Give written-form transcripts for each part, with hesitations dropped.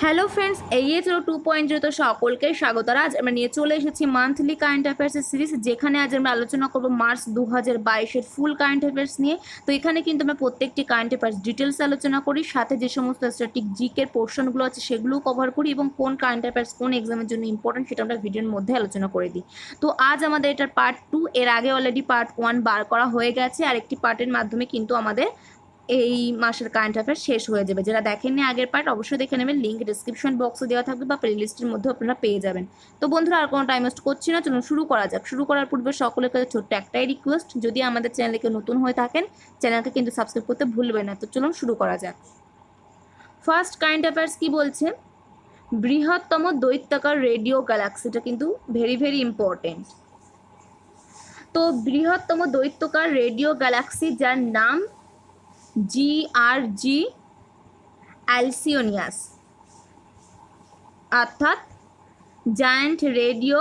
Hello friends, এগিয়ে চলো 2.0 তো সকলকে স্বাগত। আজ আমরা নিয়ে চলে এসেছি মান্থলি কারেন্ট অ্যাফেয়ার্সের সিরিজ, যেখানে আজ আমরা আলোচনা করবো মার্চ 2022-এর ফুল কারেন্ট অ্যাফেয়ার্স নিয়ে। তো এখানে কিন্তু আমরা প্রত্যেকটি কারেন্ট অ্যাফেয়ার্স ডিটেলস আলোচনা করি, সাথে যে সমস্ত স্ট্যাটিক জিকের পোর্শনগুলো আছে সেগুলোও কভার করি, এবং কোন কারেন্ট অ্যাফেয়ার্স কোন এক্সামের জন্য ইম্পর্টেন্ট সেটা আমরা ভিডিওর মধ্যে আলোচনা করে দিই। তো আজ আমাদের এটার পার্ট 2, এর আগে অলরেডি পার্ট 1 বার করা হয়ে গেছে, আর একটি পার্টের মাধ্যমে কিন্তু আমাদের এই মাসের কারেন্ট অ্যাফেয়ার্স শেষ হয়ে যাবে। যারা দেখেননি আগের পার্ট অবশ্যই দেখে নেবেন, লিঙ্ক ডিসক্রিপশন বক্সে দেওয়া থাকবে বা প্লে লিস্টের মধ্যে আপনারা পেয়ে যাবেন। তো বন্ধুরা, আর কোনো টাইম ওয়েস্ট করছি না, চলুন শুরু করা যাক। শুরু করার পূর্বে সকলের কাছে ছোট্ট একটাই রিকোয়েস্ট, যদি আমাদের চ্যানেলকে নতুন হয়ে থাকেন চ্যানেলকে কিন্তু সাবস্ক্রাইব করতে ভুলবেন না। তো চলুন শুরু করা যাক। ফার্স্ট কারেন্ট অ্যাফেয়ার্স কি বলছে, বৃহত্তম দৈত্যাকার রেডিও গ্যালাক্সিটা কিন্তু ভেরি ভেরি ইম্পর্টেন্ট। তো বৃহত্তম দৈত্যাকার রেডিও গ্যালাক্সি, যার নাম GRG অ্যালসিওনিয়াস, অর্থাৎ জায়ান্ট রেডিও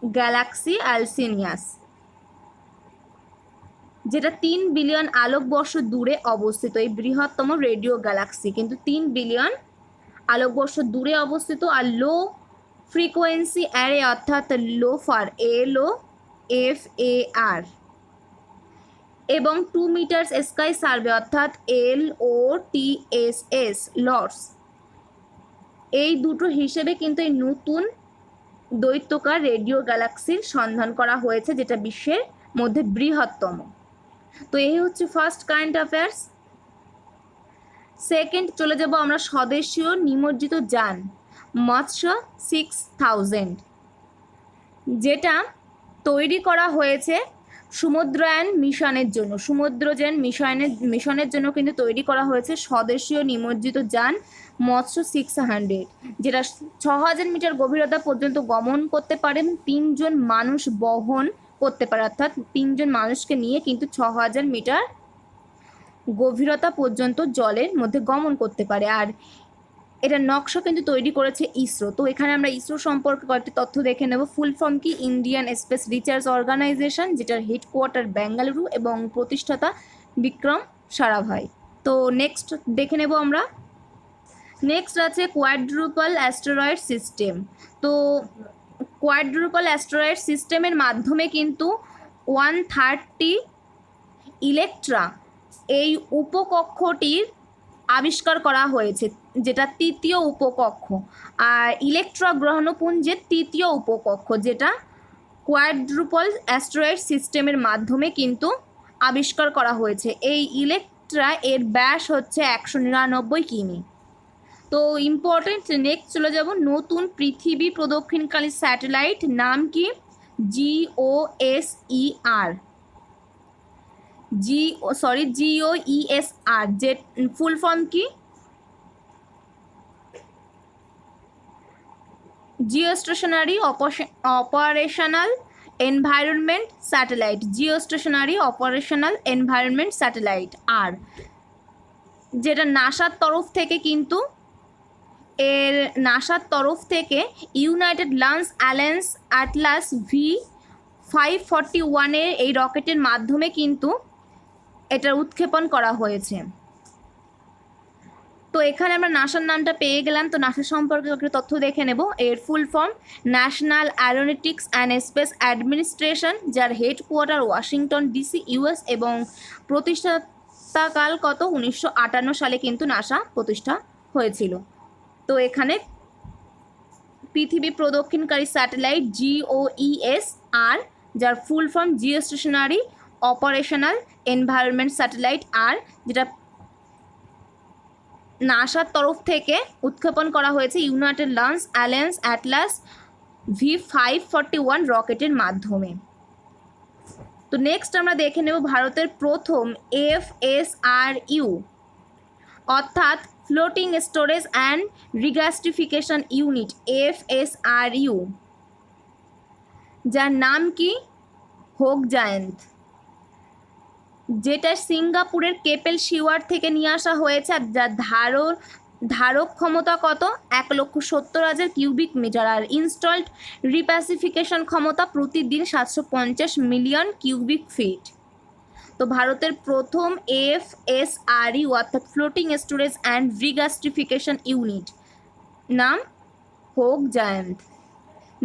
গ্যালাক্সি অ্যালসিনিয়াস, যেটা 3 বিলিয়ন আলোকবর্ষ দূরে অবস্থিত। এই বৃহত্তম রেডিও গ্যালাক্সি কিন্তু 3 বিলিয়ন আলোকবর্ষ দূরে অবস্থিত। আর লো ফ্রিকোয়েন্সি অ্যারে, অর্থাৎ লোফার, LOFAR, এবং 2 মিটার্স স্কাই সার্ভে, অর্থাৎ LOTSS, লর্ডস, এই দুটো হিসেবে কিন্তু এই নতুন দৈত্যাকার রেডিও গ্যালাক্সির সন্ধান করা হয়েছে, যেটা বিশ্বের মধ্যে বৃহত্তম। তো এই হচ্ছে ফার্স্ট কারেন্ট অ্যাফেয়ার্স। সেকেন্ড চলে যাব আমরা স্বদেশীয় নিমজ্জিত যান মৎস্য 6000, যেটা তৈরি করা হয়েছে সমুদ্রায়ন মিশনের জন্য। সমুদ্রযান মিশনের জন্য কিন্তু তৈরি করা হয়েছে স্বদেশীয় নিমজ্জিত যান মৎস্য 600, যেটা 6000 মিটার গভীরতা পর্যন্ত গমন করতে পারে, 3 জন মানুষ বহন করতে পারে, অর্থাৎ 3 জন মানুষকে নিয়ে কিন্তু 6000 মিটার গভীরতা পর্যন্ত জলের মধ্যে গমন করতে পারে। আর এটা নকশা কিন্তু তৈরি করেছে ইসরো। তো এখানে আমরা ইসরো সম্পর্কে কয়েকটি তথ্য দেখে নেব। ফুল ফর্ম কি, ইন্ডিয়ান স্পেস রিসার্চ অর্গানাইজেশন, যেটার হেডকোয়ার্টার বেঙ্গালুরু এবং প্রতিষ্ঠাতা বিক্রম সারাভাই। তো নেক্সট দেখে নেব আমরা। নেক্সট আছে কোয়াড্রুপল অ্যাস্টেরয়েড সিস্টেম। তো কোয়াড্রুপল অ্যাস্টেরয়েড সিস্টেমের মাধ্যমে কিন্তু 130 ইলেকট্রা এই উপকক্ষটির আবিষ্কার করা হয়েছে, যেটা তৃতীয় উপকক্ষ। আর ইলেকট্রা গ্রহণপুঞ্জের তৃতীয় উপকক্ষ, যেটা কোয়াড্রুপল অ্যাস্টেরয়েড সিস্টেমের মাধ্যমে কিন্তু আবিষ্কার করা হয়েছে। এই ইলেকট্রা এর ব্যাস হচ্ছে 199 কিমি। তো ইম্পর্টেন্ট, নেক্সট চলে যাব। নতুন পৃথিবী প্রদক্ষিণকারী স্যাটেলাইট নাম কি, GOESR, GOESR, যে ফুল ফর্ম কি, geostationary operational environment satellite, geostationary operational environment satellite. আর যেটা নাসার তরফ থেকে United launch alliance Atlas V541 এর এই রকেটের মাধ্যমে কিন্তু এটার উৎক্ষেপণ করা হয়েছে। তো এখানে আমরা নাসার নামটা পেয়ে গেলাম। তো নাসা সম্পর্কে একটা তথ্য দেখে নেব। এর full form national Aeronautics and space administration, যার হেডকোয়ার্টার ওয়াশিংটন DC, US, এবং প্রতিষ্ঠাতাকাল কত, 1958 সালে কিন্তু নাসা প্রতিষ্ঠা হয়েছিল। তো এখানে পৃথিবী প্রদক্ষিণকারী স্যাটেলাইট GOESR, যার full form geostationary operational environment satellite, আর যেটা নাসার তরফ থেকে উৎক্ষেপণ করা হয়েছে United launch alliance Atlas V541 রকেটের মাধ্যমে। তো নেক্সট আমরা দেখে নেব ভারতের প্রথম FSRU, অর্থাৎ floating storage and regasification unit, FSRU, যার নাম কি, হোক জায়ান্ট, যেটা সিঙ্গাপুরের কেপেল শিওয়ার থেকে নিয়ে আসা হয়েছে। আর যার ধারক ক্ষমতা কত, 1,70,000 কিউবিক মিটার। আর ইনস্টলড রিপ্যাসিফিকেশন ক্ষমতা প্রতিদিন 750 মিলিয়ন কিউবিক ফিট। তো ভারতের প্রথম FSRU, অর্থাৎ floating storage and regasification unit, নাম হোক জায়ান্ট।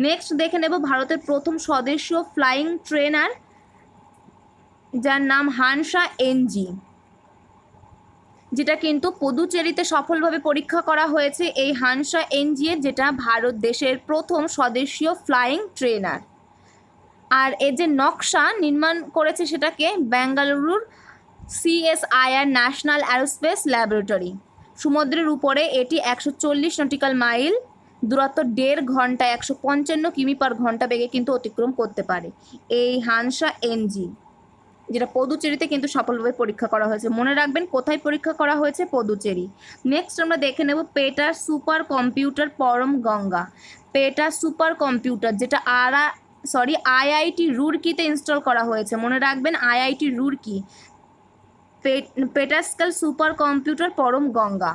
নেক্সট দেখে নেব ভারতের প্রথম স্বদেশীয় ফ্লাইং ট্রেনার, যার নাম হানসা এনজি, যেটা কিন্তু পুদুচেরিতে সফলভাবে পরীক্ষা করা হয়েছে এই হানসা এনজি, যেটা ভারত দেশের প্রথম স্বদেশীয় ফ্লাইং ট্রেনার। আর এর যে নকশা নির্মাণ করেছে সেটাকে বেঙ্গালুরুর সিএসআইআর ন্যাশনাল অ্যারোস্পেস ল্যাবরেটরি। সমুদ্রের উপরে এটি 140 নটিক্যাল মাইল দূরত্ব 1.5 ঘন্টায় 155 কিমি/ঘন্টা বেগে কিন্তু অতিক্রম করতে পারে এই হানসা এনজি, যেটা পদুচেরিতে কিন্তু সফলভাবে পরীক্ষা করা হয়েছে। মনে রাখবেন কোথায় পরীক্ষা করা হয়েছে, পদুচেরি। নেক্সট আমরা দেখে নেব পেটার সুপার কম্পিউটার পরম গঙ্গা। পেটার সুপার কম্পিউটার যেটা আইআইটি রুরকিতে ইনস্টল করা হয়েছে, মনে রাখবেন আইআইটি রুরকি। পেটাস্কেল সুপার কম্পিউটার পরম গঙ্গা,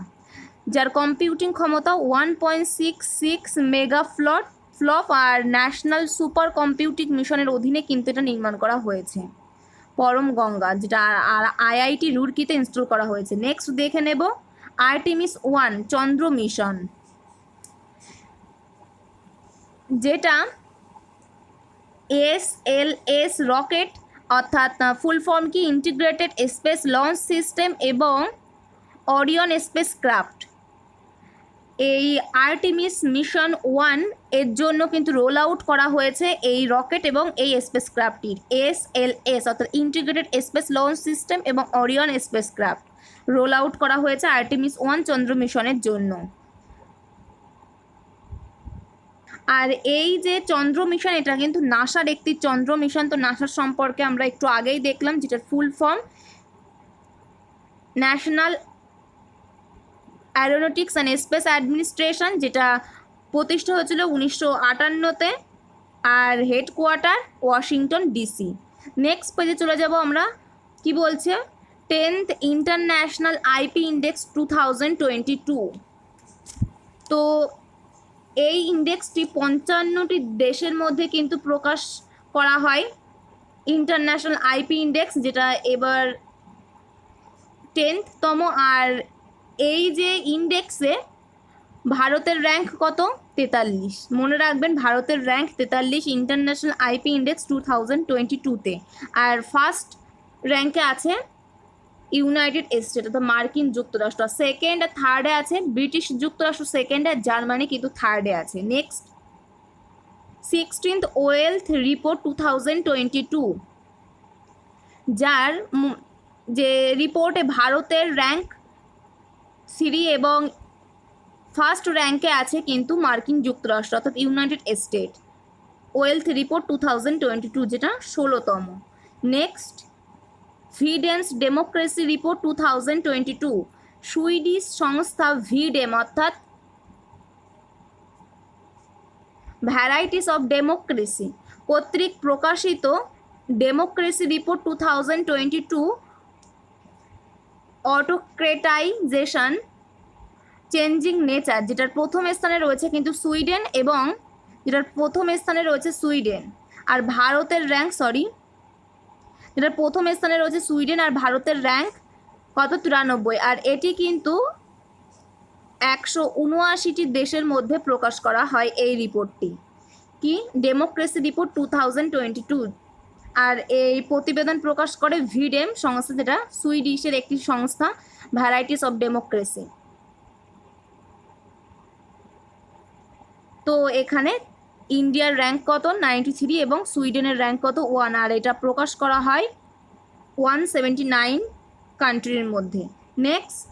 যার কম্পিউটিং ক্ষমতা 1.66 মেগা ফ্লপ আর ন্যাশনাল সুপার কম্পিউটিং মিশনের অধীনে কিন্তু এটা নির্মাণ করা হয়েছে পরম গঙ্গা, যেটা আইআইটি রুরকিতে ইনস্টল করা হয়েছে। নেক্সট দেখে নেব আর্টেমিস 1 চন্দ্র মিশন, যেটা এসএলএস রকেট অর্থাৎ ফুল ফর্ম কি ইন্টিগ্রেটেড স্পেস লঞ্চ সিস্টেম এবং অরিয়ন স্পেস ক্রাফট, এই আর্টেমিস মিশন 1 এর জন্য কিন্তু রোল আউট করা হয়েছে এই রকেট এবং এই স্পেস ক্রাফটটির। এসএলএস অর্থাৎ ইন্টিগ্রেটেড স্পেস লঞ্চ সিস্টেম এবং Orion space craft roll out করা হয়েছে আর্টেমিস 1 চন্দ্র মিশনের জন্য। আর এই যে চন্দ্র মিশন, এটা কিন্তু নাসার একটি চন্দ্র মিশন। তো নাসার সম্পর্কে আমরা একটু আগেই দেখলাম, যেটার full form national Aeronautics and space administration, যেটা প্রতিষ্ঠা হয়েছিল 1958-তে আর হেডকোয়ার্টার ওয়াশিংটন ডিসি। নেক্সট পেজে চলে যাব আমরা, কি বলছে 10th ইন্টারন্যাশনাল আইপি ইন্ডেক্স 2022। তো এই ইন্ডেক্সটি 55টি দেশের মধ্যে কিন্তু প্রকাশ করা হয়, ইন্টারন্যাশনাল আইপি ইন্ডেক্স, যেটা এবার 10তম। আর এই যে ইন্ডেক্সে ভারতের র্যাঙ্ক কত, 43। মনে রাখবেন ভারতের র্যাঙ্ক 43 ইন্টারন্যাশনাল আইপি ইন্ডেক্স 2022-তে। আর ফার্স্ট র্যাঙ্কে আছে ইউনাইটেড স্টেট অর্থাৎ মার্কিন যুক্তরাষ্ট্র, সেকেন্ড আর থার্ডে আছে ব্রিটিশ যুক্তরাষ্ট্র, সেকেন্ডে আর জার্মানি কিন্তু থার্ডে আছে। নেক্সট 16th ওয়েলথ রিপোর্ট 2022, যার যে রিপোর্টে ভারতের র্যাঙ্ক 3 এবং ফার্স্ট র্যাঙ্কে আছে কিন্তু মার্কিন যুক্তরাষ্ট্র অর্থাৎ ইউনাইটেড স্টেট। ওয়েলথ রিপোর্ট 2022, যেটা 16তম। নেক্সট ভিডেন্স ডেমোক্রেসি রিপোর্ট 2022, সুইডিশ সংস্থা ভিডেম অর্থাৎ ভ্যারাইটিস অফ ডেমোক্রেসি কর্তৃক প্রকাশিত ডেমোক্রেসি রিপোর্ট 2022, অটোক্রেটাইজেশন চেঞ্জিং নেচার, যেটার প্রথম স্থানে রয়েছে কিন্তু সুইডেন এবং যেটার প্রথম স্থানে রয়েছে সুইডেন আর ভারতের র্যাঙ্ক যেটার প্রথম স্থানে রয়েছে সুইডেন আর ভারতের র্যাঙ্ক কত 93। আর এটি কিন্তু 179টি দেশের মধ্যে প্রকাশ করা হয় এই রিপোর্টটি, কি ডেমোক্রেসি রিপোর্ট 2022। আর এই প্রতিবেদন প্রকাশ করে ভিডেম সংস্থা, যেটা সুইডিশের একটি সংস্থা, ভ্যারাইটিস অফ ডেমোক্রেসি। তো এখানে ইন্ডিয়ার র্যাঙ্ক কত 93 এবং সুইডেনের র্যাঙ্ক কত 1, আর এটা প্রকাশ করা হয় 179 কান্ট্রির মধ্যে। নেক্সট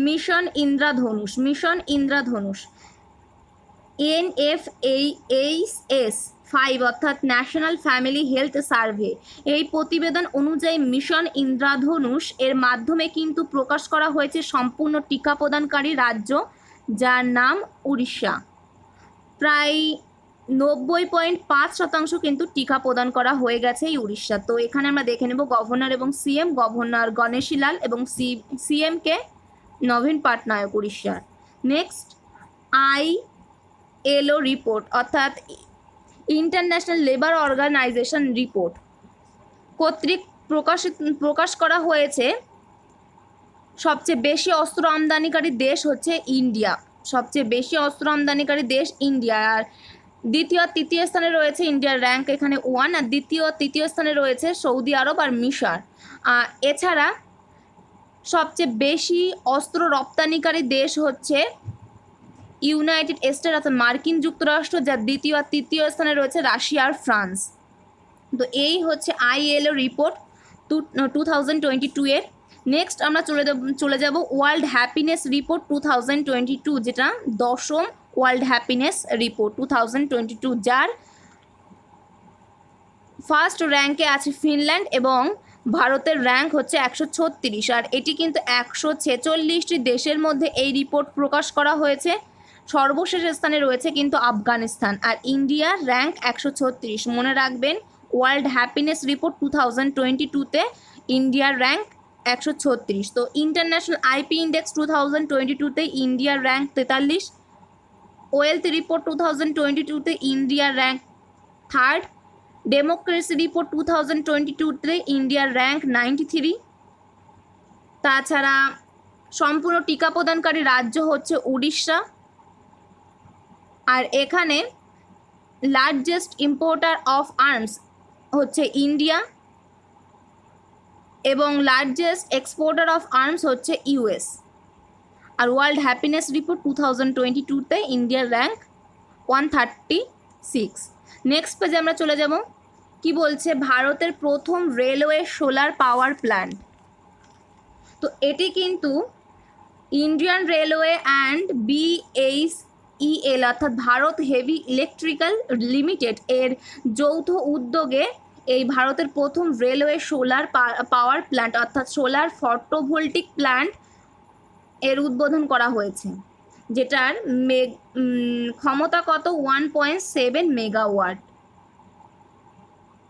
মিশন ইন্দ্রধনুষ। মিশন ইন্দ্রধনুষ NFAS 5 অর্থাৎ ন্যাশনাল ফ্যামিলি হেলথ সার্ভে, এই প্রতিবেদন অনুযায়ী মিশন ইন্দ্রধনুষ এর মাধ্যমে কিন্তু প্রকাশ করা হয়েছে সম্পূর্ণ টিকা প্রদানকারী রাজ্য, যার নাম উড়িষ্যা। প্রায় 90.5% কিন্তু টিকা প্রদান করা হয়ে গেছে এই উড়িষ্যা। তো এখানে আমরা দেখে নেব গভর্নর এবং সিএম, গভর্নর গণেশী লাল এবং সিএমকে নবীন পটনায়ক উড়িষ্যার। নেক্সট ILO রিপোর্ট অর্থাৎ ইন্টারন্যাশনাল লেবার অর্গানাইজেশন রিপোর্ট কর্তৃক প্রকাশ করা হয়েছে সবচেয়ে বেশি অস্ত্র আমদানিকারী দেশ হচ্ছে ইন্ডিয়া, সবচেয়ে বেশি অস্ত্র আমদানিকারী দেশ ইন্ডিয়া। আর দ্বিতীয় আর তৃতীয় স্থানে রয়েছে, ইন্ডিয়ার র্যাঙ্ক এখানে 1, আর দ্বিতীয় তৃতীয় স্থানে রয়েছে সৌদি আরব আর মিশর। এছাড়া সবচেয়ে বেশি অস্ত্র রপ্তানিকারী দেশ হচ্ছে ইউনাইটেড স্টেট অর্থাৎ মার্কিন যুক্তরাষ্ট্র, যার দ্বিতীয় আর তৃতীয় স্থানে রয়েছে রাশিয়া আর ফ্রান্স। তো এই হচ্ছে ILO রিপোর্ট 2022 এর। নেক্সট আমরা চলে যাব ওয়ার্ল্ড হ্যাপিনেস রিপোর্ট 2022, যেটা 10ম ওয়ার্ল্ড হ্যাপিনেস রিপোর্ট 2022, যার ফার্স্ট র্যাঙ্কে আছে ফিনল্যান্ড এবং ভারতের র্যাঙ্ক হচ্ছে 136। আর এটি কিন্তু 146টি দেশের মধ্যে এই রিপোর্ট প্রকাশ করা হয়েছে। সর্বশেষ স্থানে রয়েছে কিন্তু আফগানিস্তান, আর ইন্ডিয়ার র্যাঙ্ক 136। মনে রাখবেন, ওয়ার্ল্ড হ্যাপিনেস রিপোর্ট 2022-তে ইন্ডিয়ার র্যাঙ্ক 136। তো ইন্টারন্যাশনাল IP ইন্ডেক্স 2022-তে ইন্ডিয়ার র্যাঙ্ক 43। ওয়েলথ রিপোর্ট 2022-তে ইন্ডিয়ার র্যাঙ্ক 3rd। ডেমোক্রেসি রিপোর্ট 2022-তে ইন্ডিয়ার র্যাঙ্ক 93। তাছাড়া সম্পূর্ণ টিকা প্রদানকারী রাজ্য হচ্ছে উড়িষ্যা। আর এখানে লার্জেস্ট ইম্পোর্টার অফ আর্মস হচ্ছে ইন্ডিয়া এবং লার্জেস্ট এক্সপোর্টার অফ আর্মস হচ্ছে US। আর ওয়ার্ল্ড হ্যাপিনেস রিপোর্ট 2022-তে ইন্ডিয়ার র্যাঙ্ক 136। নেক্সট পেজে আমরা চলে যাব। কি বলছে, ভারতের প্রথম রেলওয়ে সোলার পাওয়ার প্ল্যান্ট। তো এটি কিন্তু ইন্ডিয়ান রেলওয়ে অ্যান্ড BHEL অর্থাৎ ভারত হেভি ইলেকট্রিক্যাল লিমিটেড এর যৌথ উদ্যোগে এই ভারতের প্রথম রেলওয়ে সোলার পাওয়ার প্ল্যান্ট অর্থাৎ সোলার ফটোভোল্টিক প্ল্যান্ট এর উদ্বোধন করা হয়েছে, যেটার ক্ষমতা কত 1.7 মেগাওয়াট।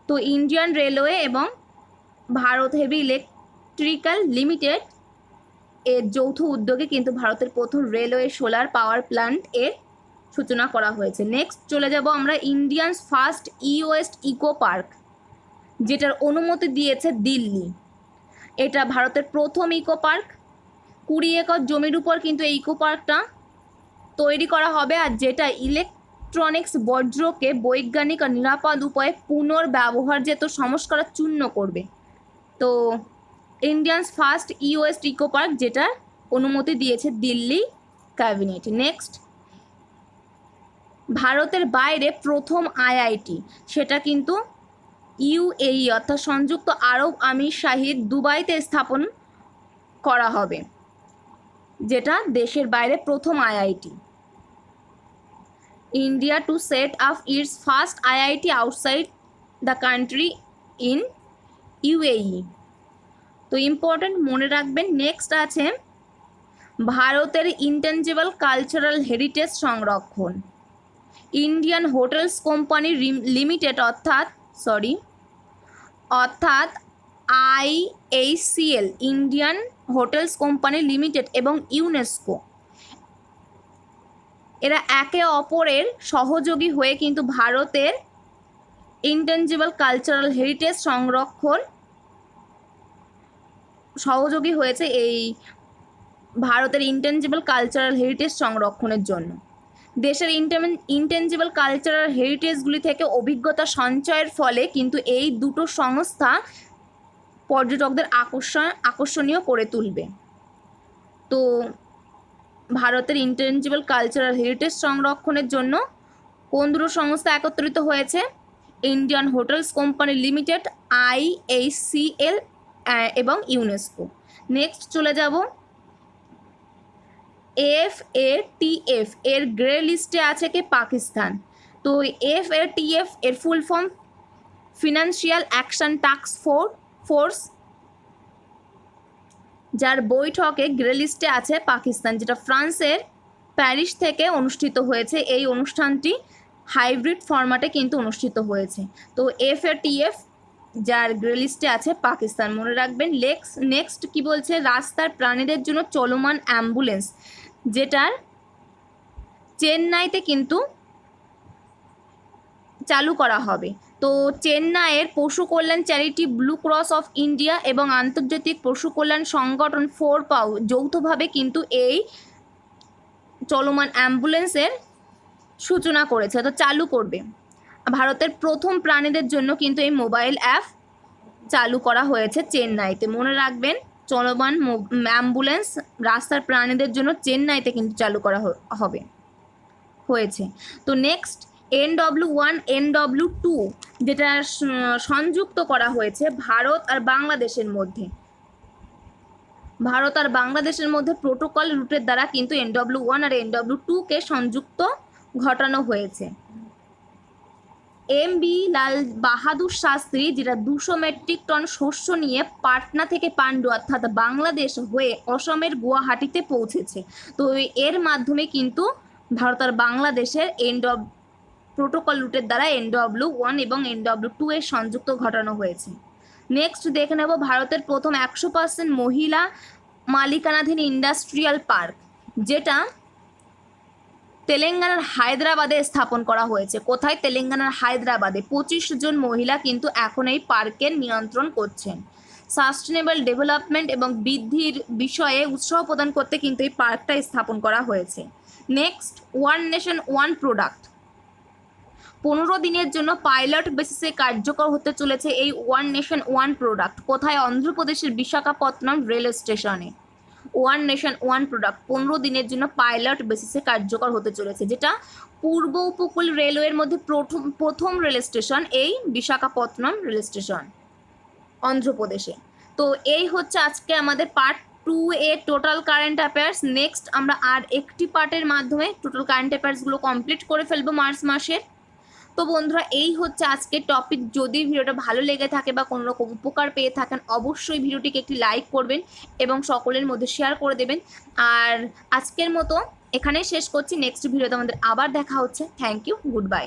তো ইন্ডিয়ান রেলওয়ে এবং ভারত হেভি ইলেকট্রিক্যাল লিমিটেড এর যৌথ উদ্যোগে কিন্তু ভারতের প্রথম রেলওয়ে সোলার পাওয়ার প্ল্যান্ট এর সূচনা করা হয়েছে। নেক্সট চলে যাব আমরা Indians first waste eco park, যেটার অনুমতি দিয়েছে দিল্লি। এটা ভারতের প্রথম ইকো পার্ক। 20 একর জমির উপর কিন্তু এই ইকো পার্কটা তৈরি করা হবে, আর যেটা ইলেকট্রনিক্স বর্জ্যকে বৈজ্ঞানিক আর নিরাপদ উপায়ে পুনর্ব্যবহারযোগ্য সংস্কার চূর্ণ করবে। তো Indians first waste eco park, যেটার অনুমতি দিয়েছে দিল্লি ক্যাবিনেট। নেক্সট, ভারতের বাইরে প্রথম IIT, সেটা কিন্তু UAE অর্থাৎ সংযুক্ত আরব আমিরশাহির দুবাইতে স্থাপন করা হবে, যেটা দেশের বাইরে প্রথম IIT। India to set up its first IIT outside the country in UAE। তো ইম্পর্টেন্ট, মনে রাখবেন। নেক্সট আছে ভারতের ইনটেনজিবল কালচারাল হেরিটেজ সংরক্ষণ। ইন্ডিয়ান হোটেলস কোম্পানি লিমিটেড অর্থাৎ IHCL Indian hotels company limited এবং ইউনেস্কো এরা একে অপরের সহযোগী হয়ে কিন্তু ভারতের ইনটেনজিবল কালচারাল হেরিটেজ সংরক্ষণ সহযোগী হয়েছে এই ভারতের ইনটেনজিবল কালচারাল হেরিটেজ সংরক্ষণের জন্য। দেশের ইনটেনজিবল কালচারাল হেরিটেজগুলি থেকে অভিজ্ঞতা সঞ্চয়ের ফলে কিন্তু এই দুটো সংস্থা পর্যটকদের আকর্ষণীয় করে তুলবে। তো ভারতের ইনটেনজিবল কালচারাল হেরিটেজ সংরক্ষণের জন্য কোন দুটো সংস্থা একত্রিত হয়েছে? Indian hotels company limited, IHCL এবং ইউনেস্কো। নেক্সট চলে যাব FATF এর গ্রে লিস্টে আছে কি? পাকিস্তান। তো FATF এর full form financial action task force, যার বৈঠকে গ্রে লিস্টে আছে পাকিস্তান, যেটা ফ্রান্সের প্যারিস থেকে অনুষ্ঠিত হয়েছে। এই অনুষ্ঠানটি হাইব্রিড ফরম্যাটে কিন্তু অনুষ্ঠিত হয়েছে। তো FATF যার গ্রে লিস্টে আছে পাকিস্তান, মনে রাখবেন। নেক্সট কি বলছে? রাস্তার প্রাণীদের জন্য চলমান অ্যাম্বুলেন্স, যেটার চেন্নাইতে কিন্তু চালু করা হবে। তো চেন্নাইয়ের পশু কল্যাণ charity blue cross of India এবং আন্তর্জাতিক পশু কল্যাণ সংগঠন ফোর পাউ যৌথভাবে কিন্তু এই চলমান অ্যাম্বুলেন্সের সূচনা করেছে, তো চালু করবে। ভারতের প্রথম প্রাণীদের জন্য কিন্তু এই মোবাইল অ্যাপ চালু করা হয়েছে চেন্নাইতে। মনে রাখবেন, চলমান অ্যাম্বুলেন্স রাস্তার প্রাণীদের জন্য চেন্নাইতে কিন্তু চালু করা হয়েছে। তো নেক্সট NW1 NW2 যেটা সংযুক্ত করা হয়েছে ভারত আর বাংলাদেশের মধ্যে প্রোটোকল রুটের দ্বারা কিন্তু NW1 আর NW2 সংযুক্ত ঘটানো হয়েছে। MB লাল বাহাদুর শাস্ত্রী যেটা 200 মেট্রিক টন শস্য নিয়ে পাটনা থেকে পান্ডু অর্থাৎ বাংলাদেশ হয়ে অসমের গুয়াহাটিতে পৌঁছেছে। তো এর মাধ্যমে কিন্তু ভারত আর বাংলাদেশের প্রোটোকল রুটের দ্বারা NW1 এবং NW2 সংযুক্ত ঘটানো হয়েছে। নেক্সট দেখে নেব ভারতের প্রথম 100% মহিলা মালিকানাধীন ইন্ডাস্ট্রিয়াল পার্ক, যেটা তেলেঙ্গানার হায়দ্রাবাদে স্থাপন করা হয়েছে। কোথায়? তেলেঙ্গানার হায়দ্রাবাদে। 25 জন মহিলা কিন্তু এখন এই পার্কের নিয়ন্ত্রণ করছেন। সাস্টেনেবল ডেভেলপমেন্ট এবং বৃদ্ধির বিষয়ে উৎসাহ প্রদান করতে কিন্তু এই পার্কটা স্থাপন করা হয়েছে। Next, one nation one product 15 দিনের জন্য পাইলট বেসিসে কার্যকর হতে চলেছে এই ওয়ান নেশন ওয়ান প্রোডাক্ট। কোথায়? অন্ধ্রপ্রদেশের বিশাখাপত্তনম রেল স্টেশনে। ওয়ান নেশন ওয়ান প্রোডাক্ট 15 দিনের জন্য পাইলট বেসিসে কার্যকর হতে চলেছে, যেটা পূর্ব উপকূল রেলওয়ের মধ্যে প্রথম রেল স্টেশন এই বিশাখাপত্তনম রেল স্টেশন অন্ধ্রপ্রদেশে। তো এই হচ্ছে আজকে আমাদের পার্ট 2 এ টোটাল কারেন্ট অ্যাফেয়ার্স। নেক্সট আমরা আর একটি পার্টের মাধ্যমে টোটাল কারেন্ট অ্যাফেয়ার্সগুলো কমপ্লিট করে ফেলবো মার্চ মাসের। তো বন্ধুরা, এই হচ্ছে আজকের টপিক। যদি ভিডিওটা ভালো লেগে থাকে বা কোনো রকম উপকার পেয়ে থাকেন, অবশ্যই ভিডিওটিকে একটি লাইক করবেন এবং সকলের মধ্যে শেয়ার করে দেবেন। আর আজকের মতো এখানেই শেষ করছি। নেক্সট ভিডিওতে আমাদের আবার দেখা হচ্ছে। Thank you, good bye.